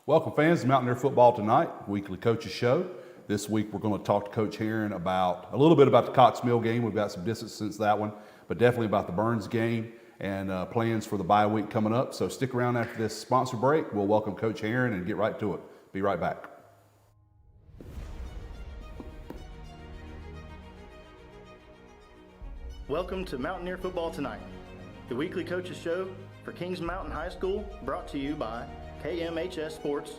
Welcome fans to Mountaineer Football Tonight, weekly coaches show. This week we're going to talk to Coach Herron about a little bit about the Cox Mill game. We've got some distance since that one, but definitely about the Burns game and plans for the bye week coming up. So stick around after this sponsor break. We'll welcome Coach Herron and get right to it. Be right back. Welcome to Mountaineer Football Tonight, the weekly coaches show for Kings Mountain High School, brought to you by KMHS Sports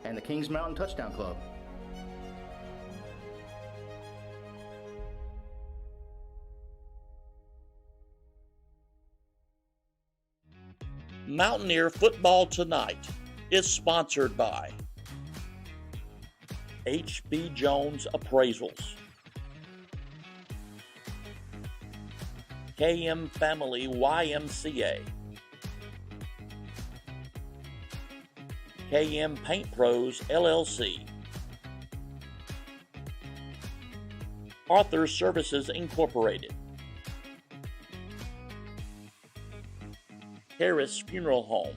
and the Kings Mountain Touchdown Club. Mountaineer Football Tonight is sponsored by H.B. Jones Appraisals, KM Family YMCA, KM Paint Pros LLC, Arthur Services Incorporated, Harris Funeral Home.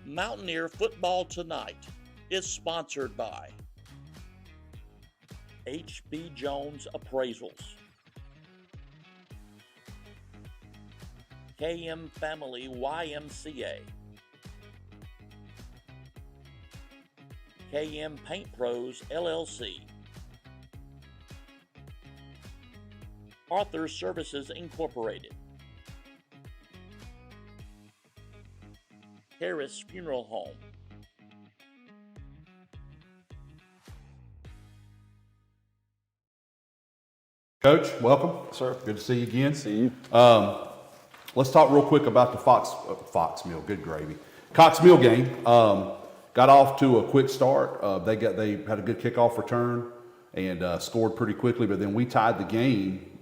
Mountaineer Football Tonight is sponsored by H.B. Jones Appraisals, KM Family YMCA, KM Paint Pros LLC, Arthur Services Incorporated, Harris Funeral Home. Coach, welcome. Sir. Good to see you again. See you. Let's talk real quick about the Cox Mill game. Got off to a quick start. They had a good kickoff return and scored pretty quickly, but then we tied the game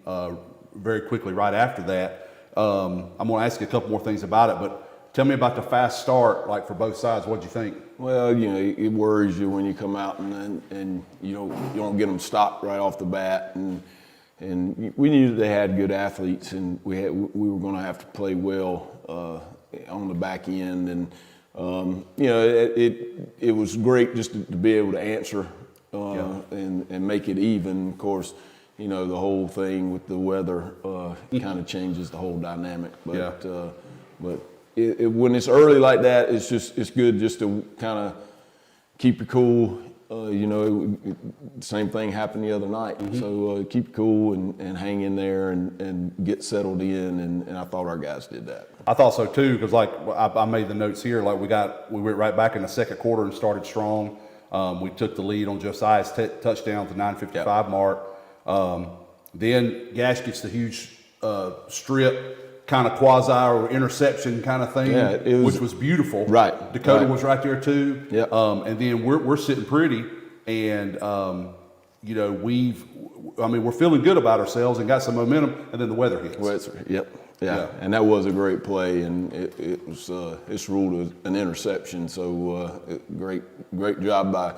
very quickly right after that. I'm going to ask you a couple more things about it, but tell me about the fast start, like for both sides. What'd you think? Well, you know, it worries you when you come out and you don't get them stopped right off the bat, and we knew they had good athletes, and we were going to have to play well on the back end, and you know, it was great just to be able to answer and make it even. Of course, you know, the whole thing with the weather kind of changes the whole dynamic. But when it's early like that, it's good just to kind of keep your cool. You know, same thing happened the other night. Mm-hmm. So keep it cool and hang in there and get settled in. And I thought our guys did that. I thought so too, because like I made the notes here. Like we went right back in the second quarter and started strong. We took the lead on Josiah's touchdown at the 9:55 mark. Then Gash gets the huge strip kind of quasi or interception kind of thing, which was beautiful. Right. Dakota was right there too. Yep. And then we're sitting pretty, and you know, we're feeling good about ourselves and got some momentum, and then the weather hits. Yeah. And that was a great play, and it's ruled an interception. So great job by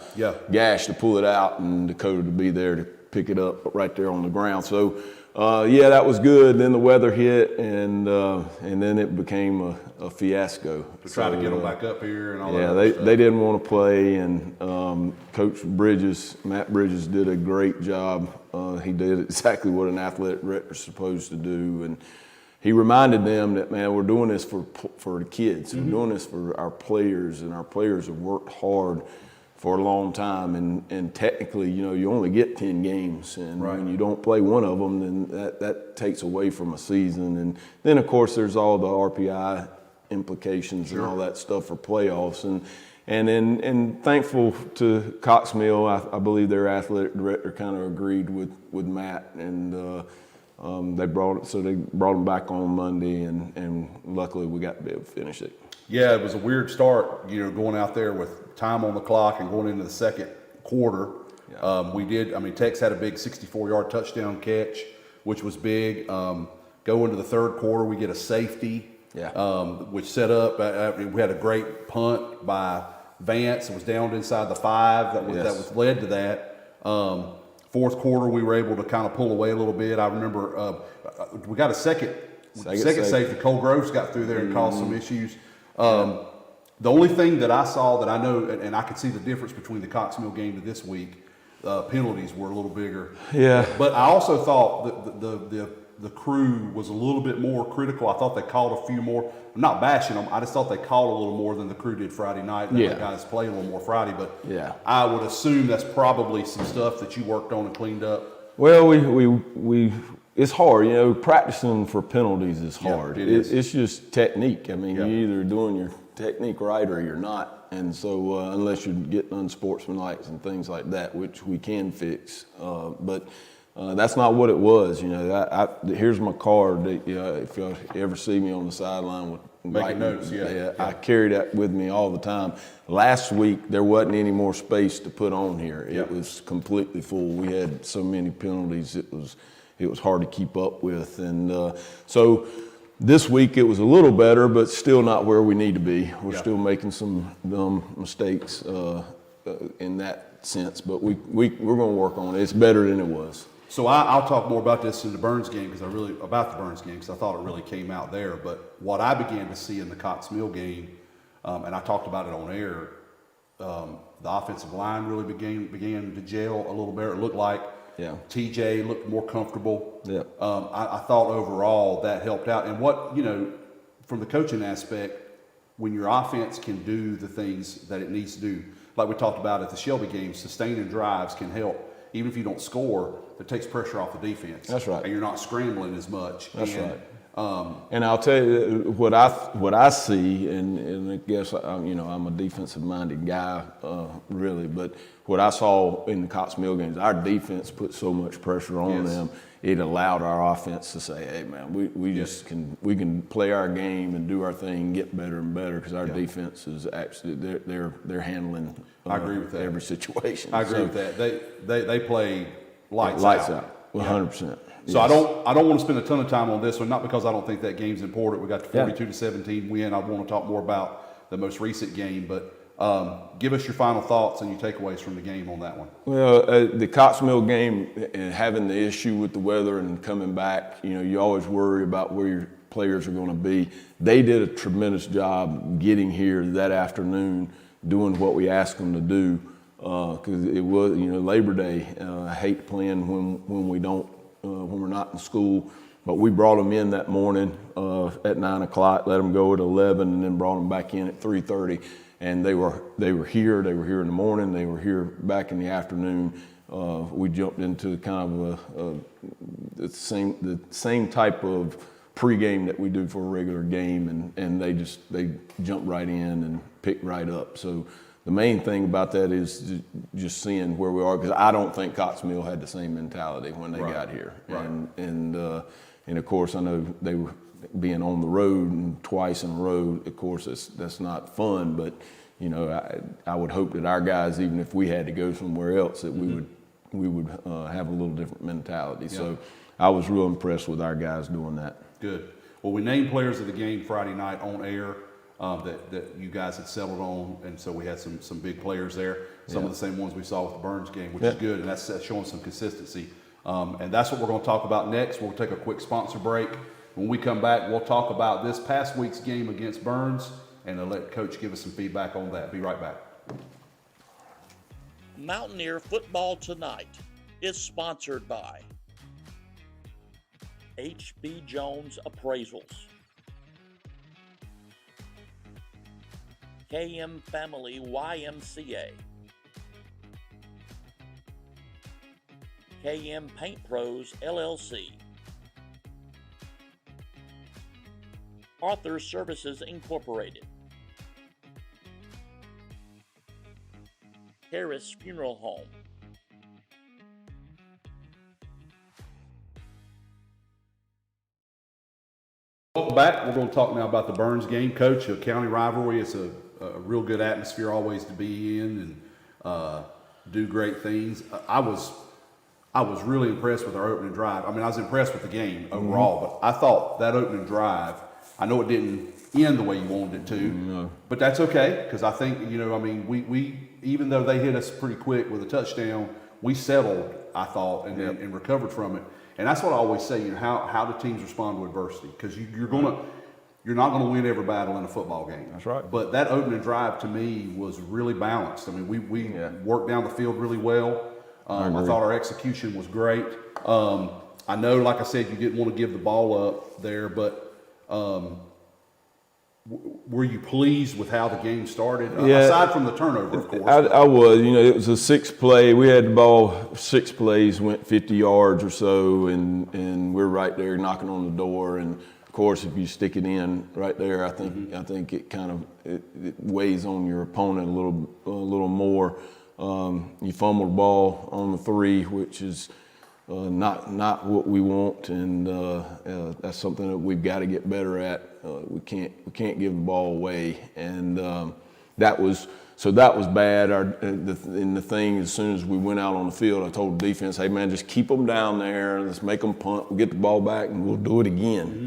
Gash to pull it out, and Dakota to be there to pick it up right there on the ground. So that was good. Then the weather hit, and then it became a fiasco. To try to get them back up here and all that. Yeah, they didn't want to play, and Coach Matt Bridges, did a great job. He did exactly what an athletic director is supposed to do, and he reminded them that, man, we're doing this for the kids. Mm-hmm. We're doing this for our players, and our players have worked hard for a long time, and technically, you know, you only get 10 games, and when you don't play one of them, then that takes away from a season. And then, of course, there's all the RPI implications and all that stuff for playoffs. And thankful to Cox Mill, I believe their athletic director kind of agreed with Matt, and they brought him back on Monday, and luckily we got to be able to finish it. Yeah, it was a weird start, you know, going out there with time on the clock and going into the second quarter. Yeah. Tex had a big 64-yard touchdown catch, which was big. Go into the third quarter, we get a safety, which set up. We had a great punt by Vance. It was down inside the 5. That was led to that. Fourth quarter, we were able to kind of pull away a little bit. I remember we got a second second safety, Cole Groves got through there and caused some issues. The only thing that I saw that I know, and I could see the difference between the Cox Mill game to this week, penalties were a little bigger. Yeah. But I also thought that the crew was a little bit more critical. I thought they called a few more. I'm not bashing them. I just thought they called a little more than the crew did Friday night. And the guys played a little more Friday. But I would assume that's probably some stuff that you worked on and cleaned up. Well, we it's hard, you know. Practicing for penalties is hard. Yeah, it is. It's just technique. I mean, you're either doing your technique right or you're not. And so unless you're getting unsportsmanlike and things like that, which we can fix, but that's not what it was. You know, here's my card. That, if you ever see me on the sideline with making notes, I carry that with me all the time. Last week there wasn't any more space to put on here. It was completely full. We had so many penalties. It was hard to keep up with, and so. This week it was a little better, but still not where we need to be. We're still making some dumb mistakes in that sense, but we're going to work on it. It's better than it was. So I'll talk more about this in the Burns game because I thought it really came out there. But what I began to see in the Cox Mill game, and I talked about it on air, the offensive line really began to gel a little better. It looked like. Yeah. TJ looked more comfortable. Yeah. I thought overall that helped out. And what, from the coaching aspect, when your offense can do the things that it needs to do, like we talked about at the Shelby game, sustaining drives can help. Even if you don't score, it takes pressure off the defense. That's right. And you're not scrambling as much. That's right. And I'll tell you what I see, and I guess I'm a defensive-minded guy, really. But what I saw in the Cox Mill games, our defense put so much pressure on them. It allowed our offense to say, "Hey, man, we can play our game and do our thing, get better and better," because our defense is actually they're handling. I agree with that. Every situation. I agree with that. They play lights out. 100%. So I don't want to spend a ton of time on this one, not because I don't think that game's important. We got the 42-17 win. I want to talk more about the most recent game, but give us your final thoughts and your takeaways from the game on that one. Well, the Cox Mill game and having the issue with the weather and coming back, you always worry about where your players are going to be. They did a tremendous job getting here that afternoon, doing what we asked them to do, because it was Labor Day. I hate playing when we don't. When we're not in school, but we brought them in that morning at 9 o'clock, let them go at 11, and then brought them back in at 3:30. And they were here. They were here in the morning. They were here back in the afternoon. We jumped into kind of the same type of pregame that we do for a regular game, and they jumped right in and picked right up. So. The main thing about that is just seeing where we are, because I don't think Cox Mill had the same mentality when they got here. Right. And of course, I know they were being on the road and twice in a row. Of course, that's not fun, but I would hope that our guys, even if we had to go somewhere else, that we would have a little different mentality. Yeah. So I was real impressed with our guys doing that. Good. Well, we named players of the game Friday night on air. That you guys had settled on, and so we had some big players there. Some of the same ones we saw with the Burns game, which is good, and that's showing some consistency. And that's what we're going to talk about next. We'll take a quick sponsor break. When we come back, we'll talk about this past week's game against Burns, and I'll let Coach give us some feedback on that. Be right back. Mountaineer Football Tonight is sponsored by H.B. Jones Appraisals, KM Family YMCA, KM Paint Pros LLC, Arthur Services Incorporated, Harris Funeral Home, Welcome back. We're going to talk now about the Burns game. Coach, a county rivalry. It's a real good atmosphere always to be in and do great things. I was really impressed with our opening drive. I mean, I was impressed with the game overall, but I thought that opening drive, I know it didn't end the way you wanted it to, but that's okay, because I think, we even though they hit us pretty quick with a touchdown, we settled, I thought, and recovered from it. And that's what I always say, how do teams respond to adversity? Because you're not gonna win every battle in a football game. That's right. But that opening drive to me was really balanced. I mean, we worked down the field really well. I thought our execution was great. I know, like I said, you didn't want to give the ball up there, but were you pleased with how the game started? Aside from the turnover, of course. I was. It was a 6-play. We had the ball 6 plays, went 50 yards or so, and we're right there knocking on the door. And of course, if you stick it in right there, I think it kind of it weighs on your opponent a little more. You fumble the ball on the 3, which is not what we want, and that's something that we've got to get better at. We can't give the ball away, and that was bad. The thing, as soon as we went out on the field, I told the defense, "Hey man, just keep them down there. Let's make them punt. We'll get the ball back, and we'll do it again."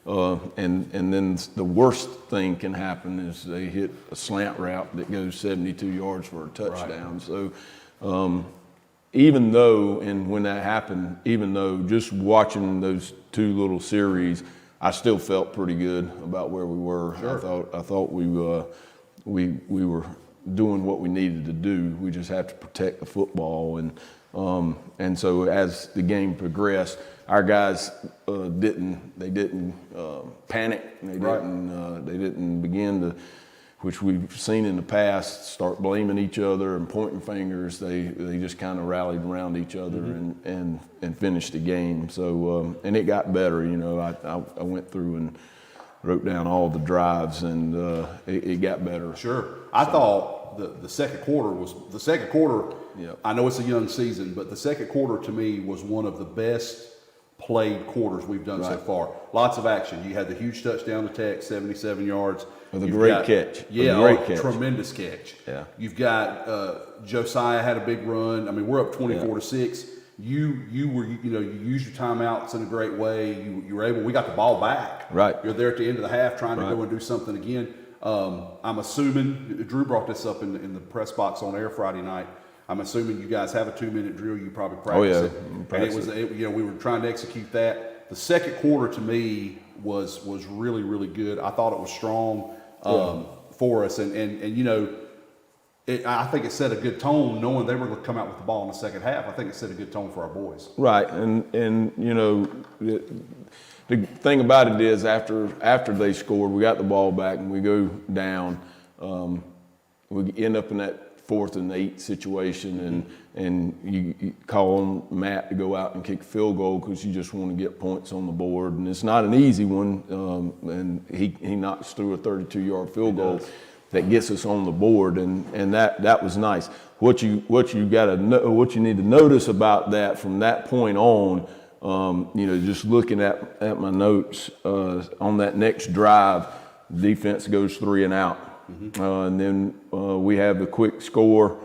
And then the worst thing can happen is they hit a slant route that goes 72 yards for a touchdown. Right. So even though, and when that happened, even though just watching those 2 little series, I still felt pretty good about where we were. Sure. I thought we were doing what we needed to do. We just have to protect the football, and so as the game progressed, our guys didn't panic. They didn't begin to, which we've seen in the past, start blaming each other and pointing fingers. They just kind of rallied around each other and finished the game. So and it got better. I went through and wrote down all the drives, and it got better. Sure. I thought the second quarter. Yep. I know it's a young season, but the second quarter to me was one of the best played quarters we've done so far. Lots of action. You had the huge touchdown to Tech, 77 yards. With a great catch. Yeah, great catch. Tremendous catch. Yeah. You've got Josiah had a big run. I mean, we're up 24-6. You used your timeouts in a great way. You were able. We got the ball back. Right. You're there at the end of the half, trying to go and do something again. I'm assuming Drew brought this up in the press box on air Friday night. I'm assuming you guys have a 2-minute drill. You probably practice it. And it was, we were trying to execute that. The second quarter to me was really, really good. I thought it was strong for us, and I think it set a good tone knowing they were going to come out with the ball in the second half. I think it set a good tone for our boys. Right, and the thing about it is after they scored, we got the ball back and we go down. We end up in that 4th and 8 situation, and you call on Matt to go out and kick a field goal because you just want to get points on the board, and it's not an easy one. And he knocks through a 32-yard field goal that gets us on the board, and that was nice. What you got to know, what you need to notice about that from that point on, just looking at my notes on that next drive, defense goes 3 and out. And then we have the quick score.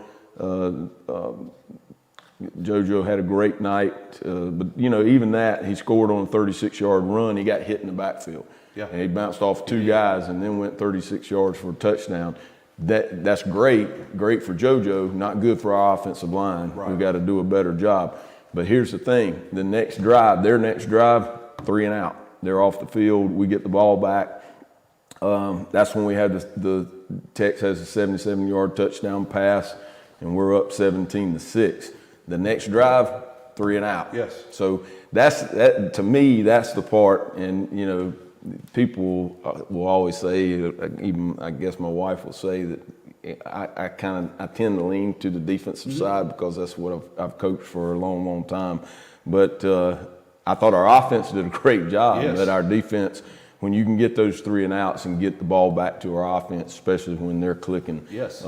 JoJo had a great night, but even that, he scored on a 36-yard run. He got hit in the backfield. Yeah. And he bounced off 2 guys and then went 36 yards for a touchdown. That's great for JoJo, not good for our offensive line. Right. We've got to do a better job. But here's the thing, their next drive, 3 and out. They're off the field, we get the ball back. That's when we had the Tex has a 77-yard touchdown pass, and we're up 17-6. The next drive, 3 and out. Yes. So that to me, that's the part, and people will always say, even I guess my wife will say that I tend to lean to the defensive side because that's what I've coached for a long, long time. But I thought our offense did a great job. Yes. That our defense, when you can get those 3 and outs and get the ball back to our offense, especially when they're clicking, yes,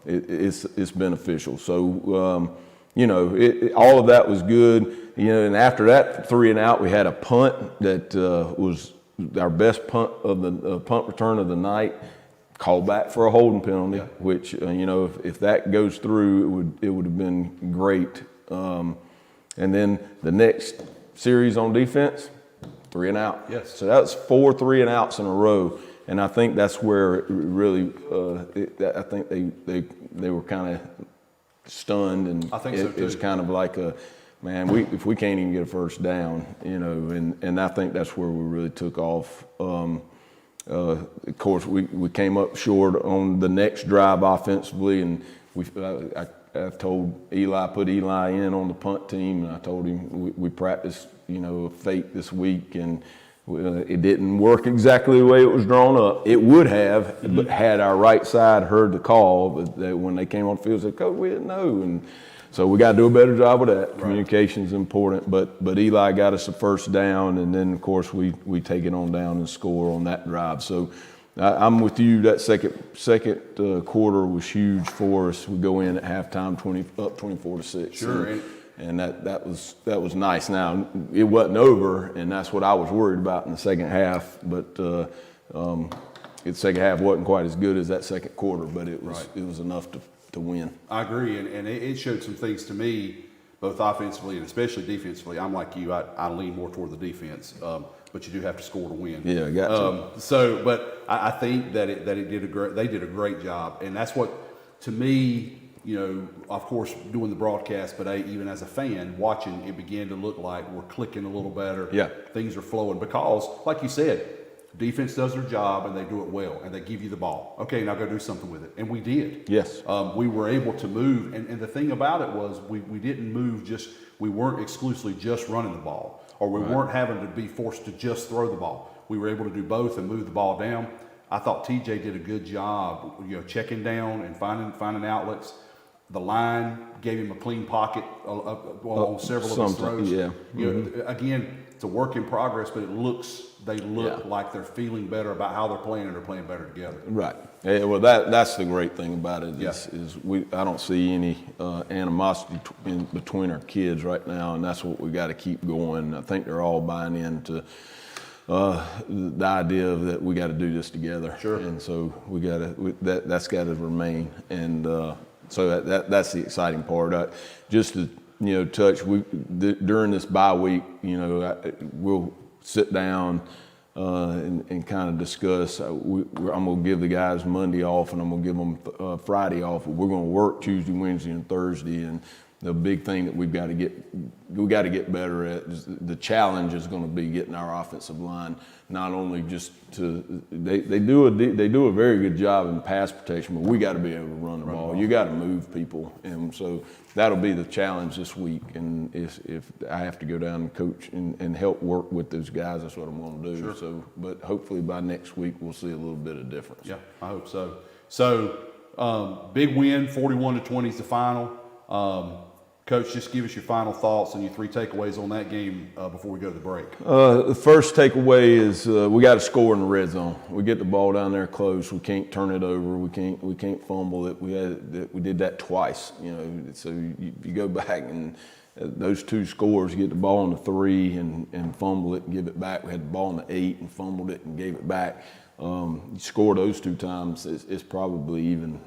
it's beneficial. So all of that was good. And after that 3 and out, we had a punt that was our best punt of the punt return of the night. Called back for a holding penalty, which if that goes through, it would have been great. And then the next series on defense, 3 and out. Yes. So that's 4 3 and outs in a row, and I think that's where it really. I think they were kind of stunned, and I think so too. It was kind of like man, if we can't even get a first down, you know, and I think that's where we really took off. Of course, we came up short on the next drive offensively, and I told Eli, put Eli in on the punt team, and I told him we practiced, you know, fake this week, and it didn't work exactly the way it was drawn up. It would have, but had our right side heard the call, but when they came on the field, they said, "Coach, we didn't know." And so we got to do a better job with that. Right. Communication is important, but Eli got us a first down, and then of course we take it on down and score on that drive. So I'm with you. That second quarter was huge for us. We go in at halftime up 24-6. Sure. And that was nice. Now it wasn't over, and that's what I was worried about in the second half. But the second half wasn't quite as good as that second quarter, but it was enough to win. I agree, and it showed some things to me, both offensively and especially defensively. I'm like you. I lean more toward the defense, but you do have to score to win. Yeah, I got to. But I think that they did a great job, and that's what, to me, you know, of course, doing the broadcast, but even as a fan, watching, it began to look like we're clicking a little better. Yeah. Things are flowing because, like you said, defense does their job and they do it well and they give you the ball. Okay, now go do something with it. And we did. Yes. We were able to move. And the thing about it was we didn't move we weren't exclusively just running the ball, or we weren't having to be forced to just throw the ball. We were able to do both and move the ball down. I thought TJ did a good job, you know, checking down and finding outlets. The line gave him a clean pocket on several of his throws. Yeah. You know, again, it's a work in progress, but they look like they're feeling better about how they're playing, and they're playing better together. Right. Yeah, well, that's the great thing about it. Is I don't see any animosity between our kids right now, and that's what we got to keep going. I think they're all buying into the idea of that we got to do this together. Sure. And so that's got to remain. And so that's the exciting part. Just to touch, during this bye week, we'll sit down and kind of discuss. I'm going to give the guys Monday off, and I'm going to give them Friday off. We're going to work Tuesday, Wednesday, and Thursday. And the big thing that we got to get better at is the challenge is going to be getting our offensive line not only just they do a very good job in pass protection, but we got to be able to run the ball. You got to move people, and so that'll be the challenge this week. And if I have to go down and coach and help work with those guys, that's what I'm going to do. Sure. So, but hopefully by next week we'll see a little bit of difference. Yeah, I hope so. So big win, 41-20 is the final. Coach, just give us your final thoughts and your 3 takeaways on that game before we go to the break. The first takeaway is we got to score in the red zone. We get the ball down there close. We can't turn it over. We can't fumble it. We did that twice. So you go back and those 2 scores, you get the ball on the 3 and fumble it and give it back. We had the ball on the 8 and fumbled it and gave it back. You score those 2 times, it's probably even.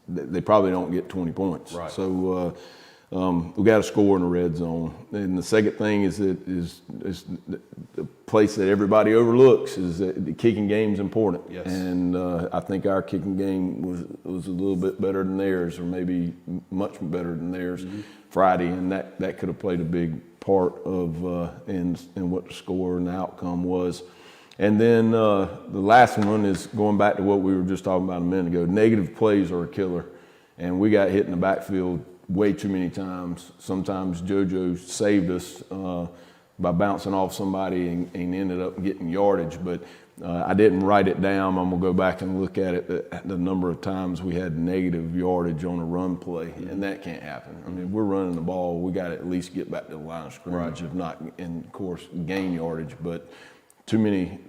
They probably don't get 20 points. Right. So. We got to score in the red zone, and the second thing is the place that everybody overlooks is that the kicking game is important. Yes. And I think our kicking game was a little bit better than theirs, or maybe much better than theirs Friday, and that could have played a big part of in what the score and the outcome was. And then the last one is going back to what we were just talking about a minute ago. Negative plays are a killer, and we got hit in the backfield way too many times. Sometimes JoJo saved us by bouncing off somebody and ended up getting yardage, but I didn't write it down. I'm gonna go back and look at it, the number of times we had negative yardage on a run play, and that can't happen. I mean, we're running the ball, we gotta at least get back to the line of scrimmage, if not, and of course, gain yardage, but too many,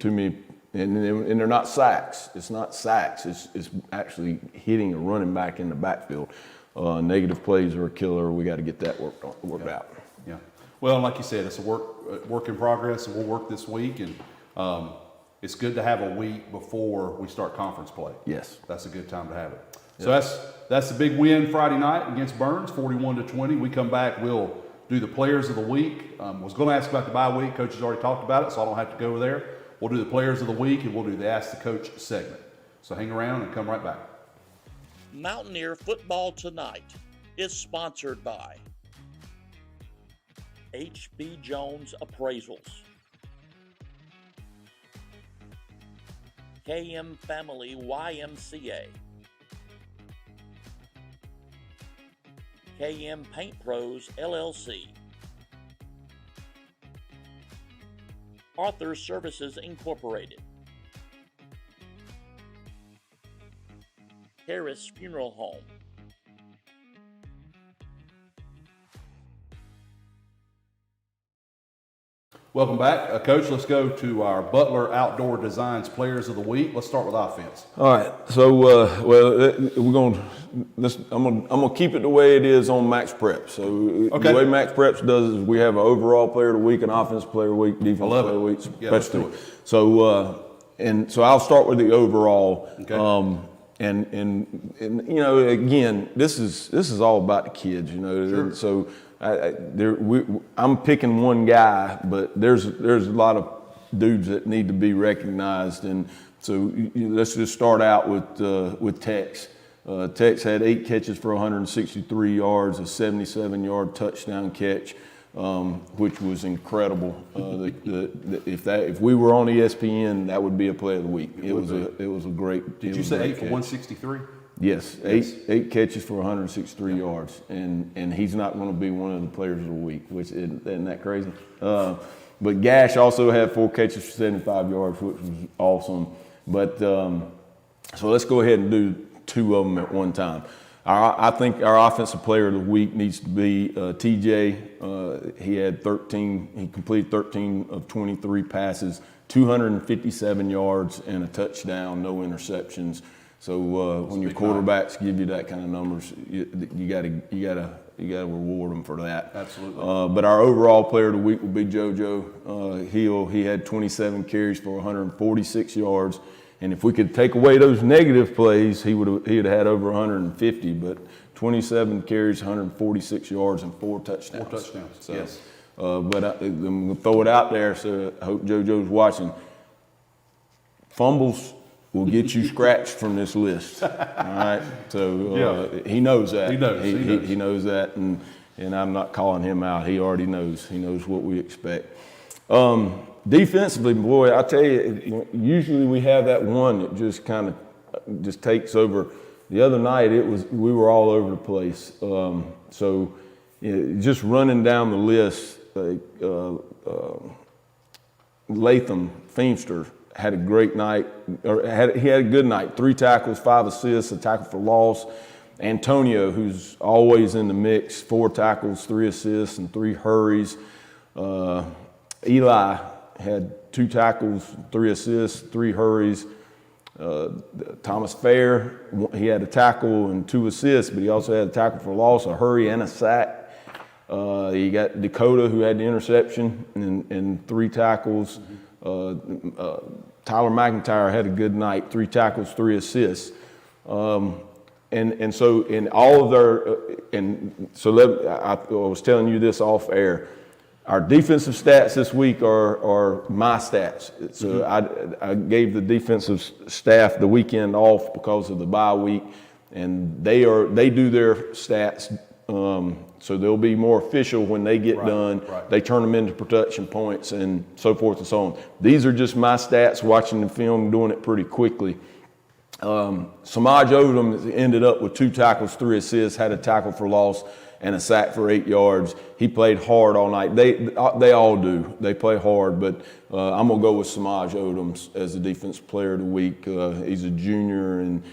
and they're not sacks. It's not sacks, it's actually hitting a running back in the backfield. Negative plays are a killer. We got to get that worked out. Yeah. Well, like you said, it's a work in progress, and we'll work this week. And it's good to have a week before we start conference play. Yes, that's a good time to have it. Yep. So that's a big win Friday night against Burns, 41-20. We come back, we'll do the players of the week. Was going to ask about the bye week. Coach has already talked about it, so I don't have to go there. We'll do the players of the week, and we'll do the Ask the Coach segment. So hang around and come right back. Mountaineer Football Tonight is sponsored by H.B. Jones Appraisals. KM Family YMCA. KM Paint Pros LLC. Arthur Services Incorporated. Harris Funeral Home. Welcome back. Coach, let's go to our Butler Outdoor Designs Players of the Week. Let's start with offense. All right. So, I'm gonna keep it the way it is on Max Prep. So the way Max Prep does is we have an overall player of the week, an offensive player of the week, defensive player of the week. Yeah, let's do it. So, so I'll start with the overall. Okay. And you know, again, this is all about the kids. You know, Sure. So. I'm picking one guy, but there's a lot of dudes that need to be recognized, and so let's just start out with Tex. Tex had 8 catches for 163 yards, a 77-yard touchdown catch, which was incredible. If we were on ESPN, that would be a play of the week. It was a great. Did you say 8 for 163? Yes, eight catches for 163 yards, and he's not going to be one of the players of the week, which isn't that crazy. But Gash also had 4 catches for 75 yards, which was awesome. But so let's go ahead and do 2 of them at one time. I think our offensive player of the week needs to be TJ. He had 13. He completed 13 of 23 passes, 257 yards, and a touchdown, no interceptions. So when your quarterbacks give you that kind of numbers, you gotta reward them for that. Absolutely. But our overall player of the week will be JoJo Hill. He had 27 carries for 146 yards, and if we could take away those negative plays, he'd have had over 150. But 27 carries, 146 yards, and 4 touchdowns. 4 touchdowns. So, yes. But I'm gonna throw it out there, so I hope JoJo's watching. Fumbles will get you scratched from this list. All right, so he knows that. He knows. He knows that, and I'm not calling him out. He already knows. He knows what we expect. Defensively, boy, I tell you, usually we have that one that just kind of just takes over. The other night we were all over the place. So just running down the list, Latham Feimster had a great night, he had a good night. 3 tackles, 5 assists, a tackle for loss. Antonio, who's always in the mix, 4 tackles, 3 assists, and 3 hurries. Eli had 2 tackles, 3 assists, 3 hurries. Thomas Fair, he had a tackle and 2 assists, but he also had a tackle for loss, a hurry, and a sack. You got Dakota, who had the interception and 3 tackles. Tyler McIntyre had a good night, 3 tackles, 3 assists. And so in all of their, I was telling you this off air, our defensive stats this week are my stats. So I gave the defensive staff the weekend off because of the bye week, and they do their stats. So they'll be more official when they get done. Right. They turn them into production points and so forth and so on. These are just my stats, watching the film, doing it pretty quickly. Samaj Odom ended up with 2 tackles, 3 assists, had a tackle for loss, and a sack for 8 yards. He played hard all night. They all do. They play hard, but I'm going to go with Samaj Odom as the defensive player of the week. He's a junior, and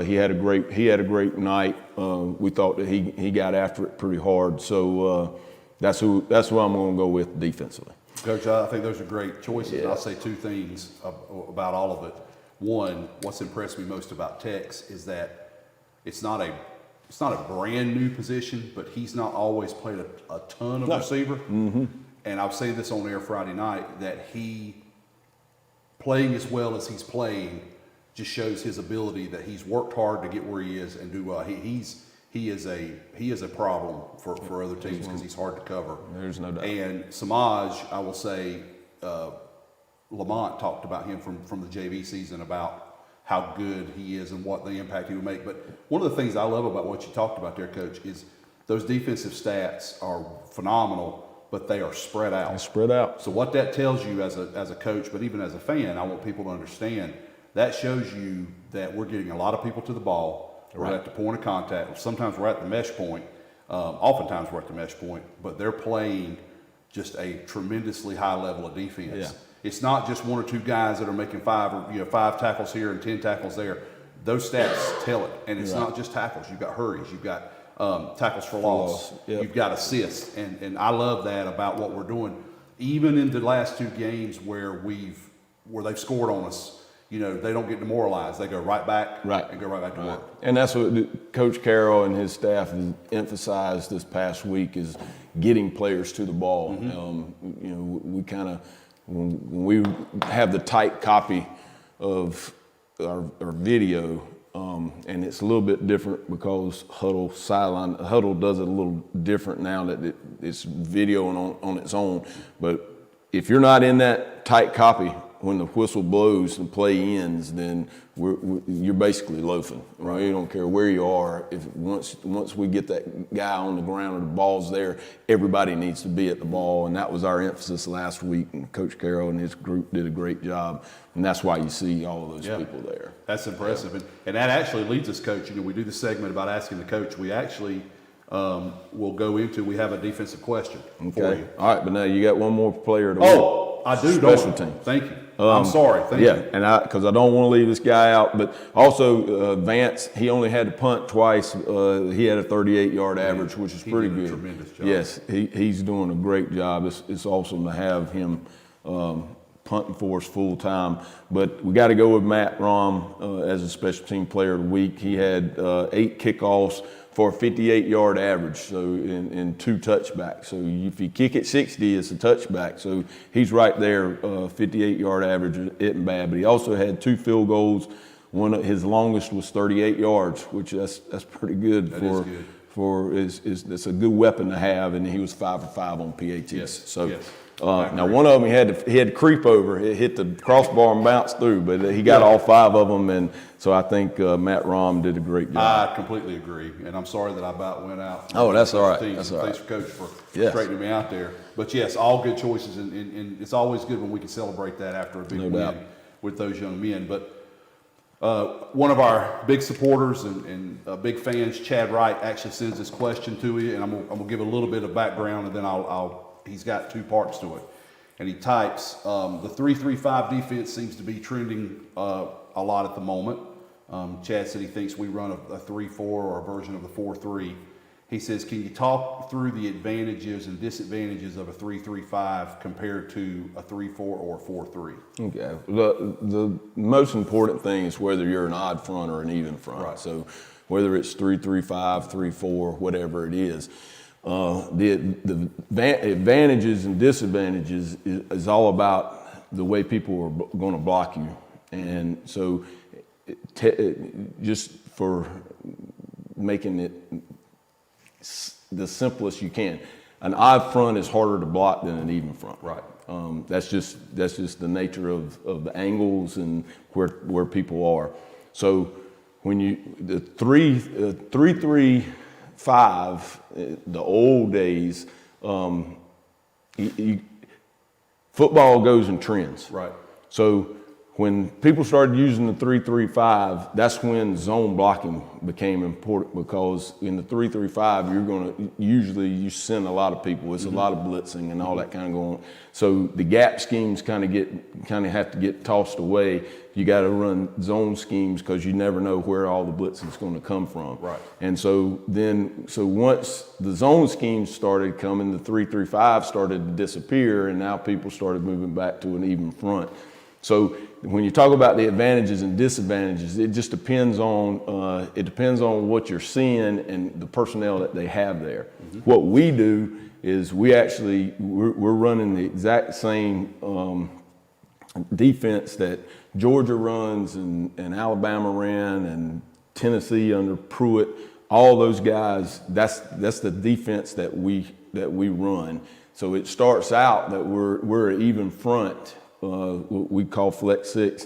he had a great night. We thought that he got after it pretty hard. So that's who I'm going to go with defensively. Coach, I think those are great choices. Yeah. I'll say 2 things about all of it. One, what's impressed me most about Tex is that it's not a brand new position, but he's not always played a ton of receiver. Mm-hmm. And I'll say this on air Friday night, that he, playing as well as he's playing, just shows his ability, that he's worked hard to get where he is and do well. He is a problem for other teams because he's hard to cover. There's no doubt. And Samaj, I will say, Lamont talked about him from the JV season, about how good he is and what the impact he would make. But one of the things I love about what you talked about there, Coach, is those defensive stats are phenomenal, but they are spread out. Spread out. So what that tells you as a coach, but even as a fan, I want people to understand, that shows you that we're getting a lot of people to the ball. We're at the point of contact. Sometimes we're at the mesh point. Oftentimes we're at the mesh point, but they're playing just a tremendously high level of defense. Yeah. It's not just one or two guys that are making five tackles here and 10 tackles there. Those stats tell it, and it's not just tackles. You've got hurries. You've got tackles for loss. Yep. You've got assists, and I love that about what we're doing. Even in the last two games where they've scored on us, they don't get demoralized. They go right back and go right back to work. And that's what Coach Carroll and his staff has emphasized this past week is getting players to the ball. We kind of, when we have the tight copy of our video, and it's a little bit different because Huddle does it a little different now that it's video on its own. But if you're not in that tight copy when the whistle blows and play ends, then you're basically loafing. Right? You don't care where you are. If once we get that guy on the ground or the ball's there, everybody needs to be at the ball, and that was our emphasis last week. And Coach Carroll and his group did a great job, and that's why you see all of those people there. That's impressive, and that actually leads us, Coach. We do the segment about asking the coach. We actually will go into. We have a defensive question for you. All right, but now you got one more player to I do. Special teams. Thank you. I'm sorry. Thank you. And because I don't want to leave this guy out, but also Vance, he only had to punt twice. He had a 38-yard average, which is pretty good. Tremendous job. Yes, he's doing a great job. It's awesome to have him punting for us full time. But we got to go with Matt Rom as a special team player of the week. He had 8 kickoffs for a 58-yard average, so in 2 touchbacks. So if you kick it 60, it's a touchback. So he's right there, 58-yard average isn't bad. But he also had 2 field goals. His longest was 38 yards, which that's pretty good it's a good weapon to have. And he was 5 for 5 on PATs. Yes. Now one of them he had to creep over. It hit the crossbar and bounced through, but he got all 5 of them, and so I think Matt Rom did a great job. I completely agree, and I'm sorry that I about went out. Oh, that's all right. That's all right. Thanks for Coach for straightening me out there. But yes, all good choices, and it's always good when we can celebrate that after a big win with those young men. But one of our big supporters and big fans, Chad Wright, actually sends this question to you, and I'm gonna give a little bit of background, and then he's got 2 parts to it. And he types, the 3-3-5 defense seems to be trending a lot at the moment. Chad said he thinks we run a 3-4 or a version of the 4-3. He says, can you talk through the advantages and disadvantages of a 3-3-5 compared to a 3-4 or 4-3? Okay. The most important thing is whether you're an odd front or an even front. Right. So whether it's 3-3-5, 3-4, whatever it is. The advantages and disadvantages is all about the way people are going to block you. And so just for making it the simplest you can, an odd front is harder to block than an even front. Right. That's just the nature of the angles and where people are. So when the 3-3-5, the old days, football goes in trends. Right. So when people started using the 3-3-5, that's when zone blocking became important, because in the 3-3-5, you're going to you send a lot of people. It's a lot of blitzing and all that kind of going on. So the gap schemes kind of have to get tossed away. You got to run zone schemes because you never know where all the blitzing is going to come from. Right. And so once the zone schemes started coming, the 3-3-5 started to disappear, and now people started moving back to an even front. So when you talk about the advantages and disadvantages, it just depends on what you're seeing and the personnel that they have there. Mm-hmm. What we do is we're running the exact same defense that Georgia runs and Alabama ran and Tennessee under Pruitt. All those guys, that's the defense that we run. So it starts out that we're an even front. What we call flex 6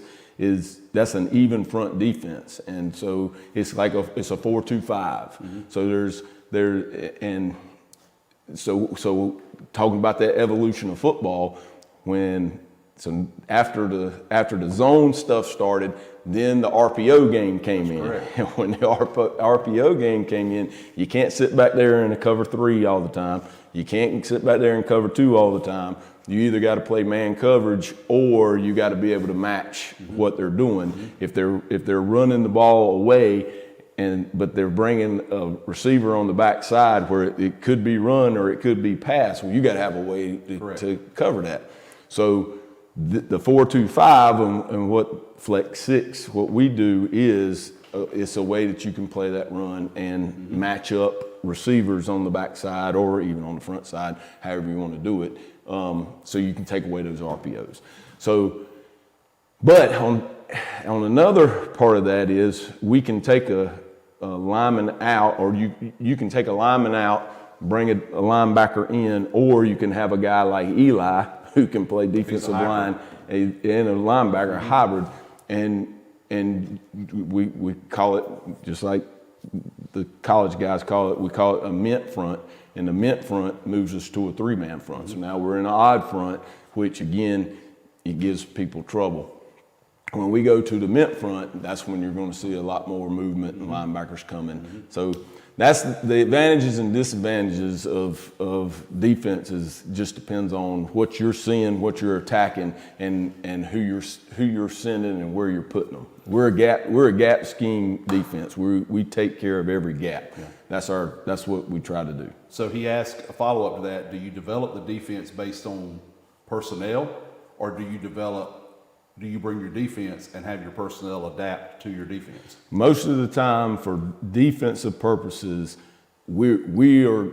that's an even front defense, and so it's a 4-2-5. Mm-hmm. So and so talking about that evolution of football, after the zone stuff started, then the RPO game came in. And when the RPO game came in, you can't sit back there in a cover 3 all the time. You can't sit back there in cover 2 all the time. You either got to play man coverage or you got to be able to match what they're doing. If they're running the ball away, but they're bringing a receiver on the backside where it could be run or it could be pass, well, you got to have a way to cover that. So the 4-2-5 and what flex 6, what we do is it's a way that you can play that run and match up receivers on the backside or even on the front side, however you want to do it. So you can take away those RPOs. So, but on another part of that is we can take a lineman out, or you can take a lineman out, bring a linebacker in, or you can have a guy like Eli who can play defensive line and a linebacker hybrid, and we call it, just like the college guys call it, we call it a mint front, and the mint front moves us to a 3-man front. So now we're in an odd front, which again, it gives people trouble. When we go to the mint front, that's when you're going to see a lot more movement and linebackers coming. So that's the advantages and disadvantages of defenses. Just depends on what you're seeing, what you're attacking, and who you're sending and where you're putting them. We're a gap scheme defense. We take care of every gap. Yeah. That's what we try to do. So he asked a follow-up to that: do you develop the defense based on personnel, or do you bring your defense and have your personnel adapt to your defense? Most of the time, for defensive purposes, we're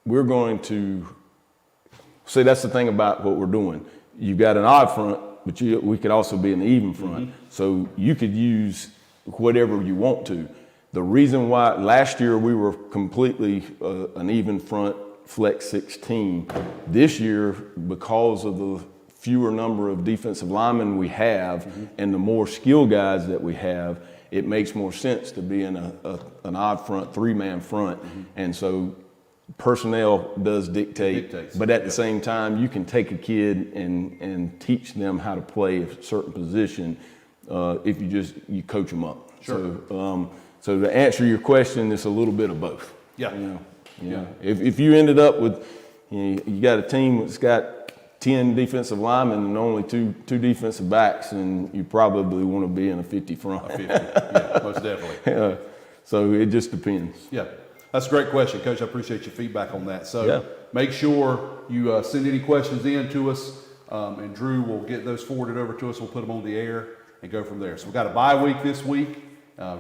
going to see. That's the thing about what we're doing. You've got an odd front, but we could also be an even front. So you could use whatever you want to. The reason why last year we were completely an even front flex 16. This year, because of the fewer number of defensive linemen we have and the more skill guys that we have, it makes more sense to be in an odd front, 3-man front. And so personnel does dictate, but at the same time, you can take a kid and teach them how to play a certain position if you coach them up. Sure. So to answer your question, it's a little bit of both. Yeah. If you ended up with, you got a team that's got 10 defensive linemen and only two defensive backs, and you probably want to be in a 50 front. 50, yeah, most definitely. So it just depends. Yeah, that's a great question, Coach. I appreciate your feedback on that. So make sure you send any questions in to us, and Drew will get those forwarded over to us. We'll put them on the air and go from there. So we've got a bye week this week.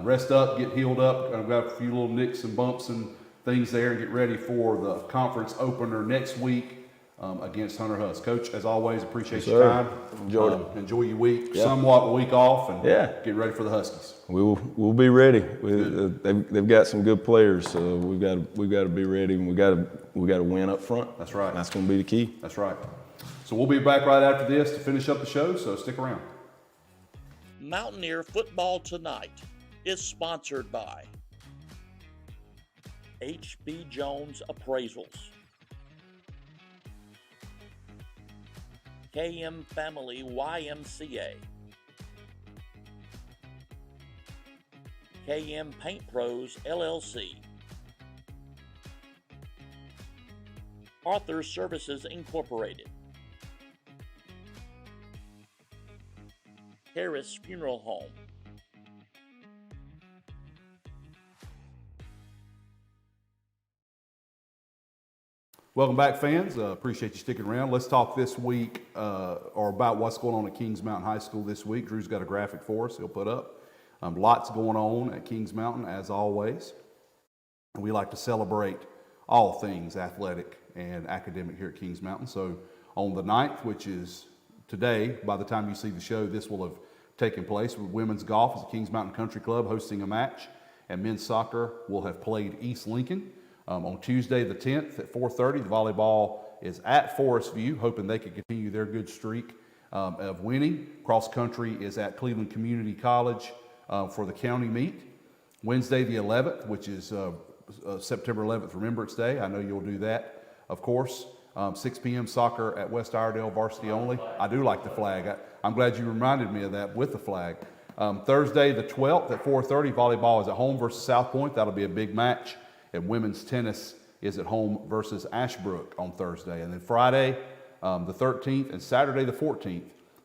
Rest up, get healed up. I've got a few little nicks and bumps and things there, and get ready for the conference opener next week against Hunter Huss. Coach, as always, appreciate your time. Enjoy your week, somewhat a week off, and get ready for the Huskies. We'll be ready. They've got some good players, so we've got to be ready, and we got to win up front. That's right. That's going to be the key. That's right. So we'll be back right after this to finish up the show. So stick around. Mountaineer Football Tonight is sponsored by H.B. Jones Appraisals, KM Family YMCA, KM Paint Pros LLC, Arthur Services Incorporated, Harris Funeral Home, Welcome back, fans. Appreciate you sticking around. Let's talk this week or about what's going on at Kings Mountain High School this week. Drew's got a graphic for us he'll put up. Lots going on at Kings Mountain, as always. We like to celebrate all things athletic and academic here at Kings Mountain. So on the 9th, which is today, by the time you see the show, this will have taken place. Women's golf is at Kings Mountain Country Club hosting a match, and men's soccer will have played East Lincoln. On Tuesday the 10th at 4:30, the volleyball is at Forest View, hoping they can continue their good streak of winning. Cross country is at Cleveland Community College for the county meet. Wednesday the 11th, which is September 11th, Remembrance Day. I know you'll do that. Of course, 6 p.m. soccer at West Iredale, varsity only. I do like the flag. I'm glad you reminded me of that with the flag. Thursday the 12th at 4:30, volleyball is at home versus South Point. That'll be a big match. And women's tennis is at home versus Ashbrook on Thursday. And then Friday the 13th and Saturday the 14th,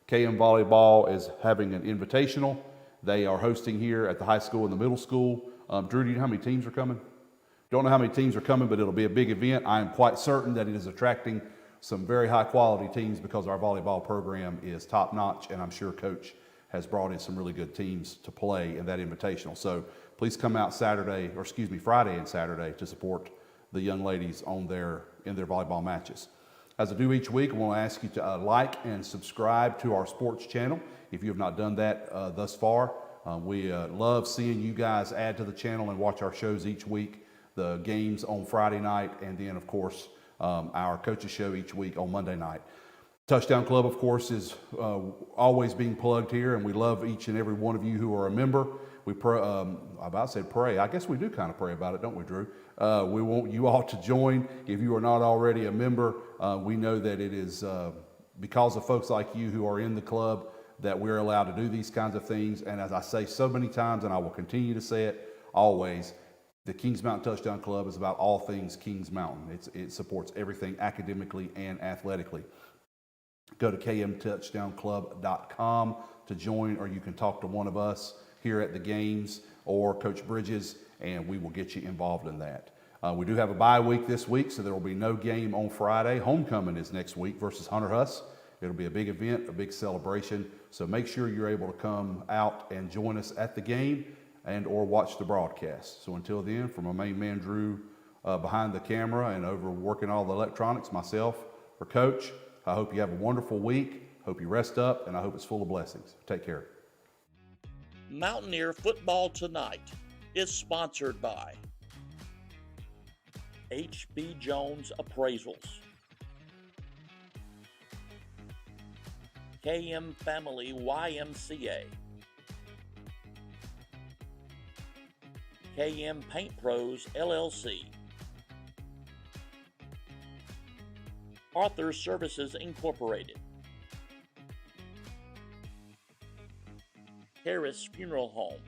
KM Volleyball is having an invitational. They are hosting here at the high school and the middle school. Drew, do you know how many teams are coming? Don't know how many teams are coming, but it'll be a big event. I am quite certain that it is attracting some very high quality teams because our volleyball program is top notch, and I'm sure Coach has brought in some really good teams to play in that invitational. So please come out Friday and Saturday to support the young ladies in their volleyball matches. As I do each week, I want to ask you to like and subscribe to our sports channel if you have not done that thus far. We love seeing you guys add to the channel and watch our shows each week, the games on Friday night, and then, of course, our coaches show each week on Monday night. Touchdown Club, of course, is always being plugged here, and we love each and every one of you who are a member. We pray. I guess we do kind of pray about it, don't we, Drew? We want you all to join. If you are not already a member, we know that it is because of folks like you who are in the club that we're allowed to do these kinds of things. And as I say so many times, and I will continue to say it always, the Kings Mountain Touchdown Club is about all things Kings Mountain. It supports everything academically and athletically. Go to kmtouchdownclub.com to join, or you can talk to one of us here at the games or Coach Bridges, and we will get you involved in that. We do have a bye week this week, so there will be no game on Friday. Homecoming is next week versus Hunter Huss. It'll be a big event, a big celebration, so make sure you're able to come out and join us at the game and or watch the broadcast. So until then, from my main man Drew behind the camera and over working all the electronics, myself for Coach, I hope you have a wonderful week, hope you rest up, and I hope it's full of blessings. Take care. Mountaineer Football Tonight is sponsored by H.B. Jones Appraisals, KM Family YMCA, KM Paint Pros LLC, Arthur Services Incorporated, Harris Funeral Home,